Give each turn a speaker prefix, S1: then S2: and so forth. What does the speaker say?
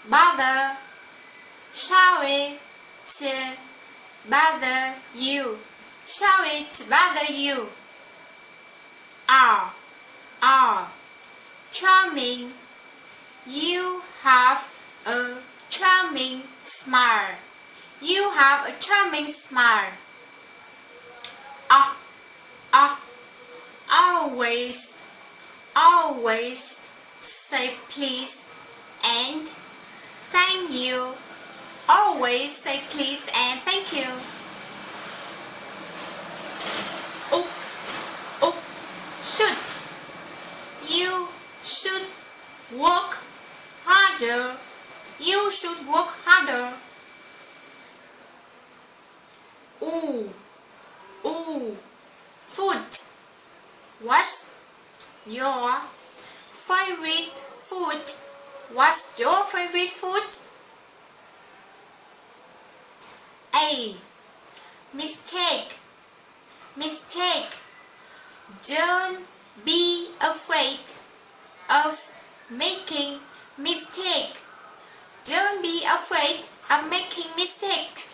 S1: bother. Sorry to bother you. Sorry to bother you. R. Charming. You have a charming smile. You have a charming smile. Always say please and thank you. Always say please and thank you. Should. You should work harder. You should work harder. Food. What's your favorite food? What's your favorite food? A. Mistake. Don't be afraid of making mistake. Don't be afraid of making mistakes.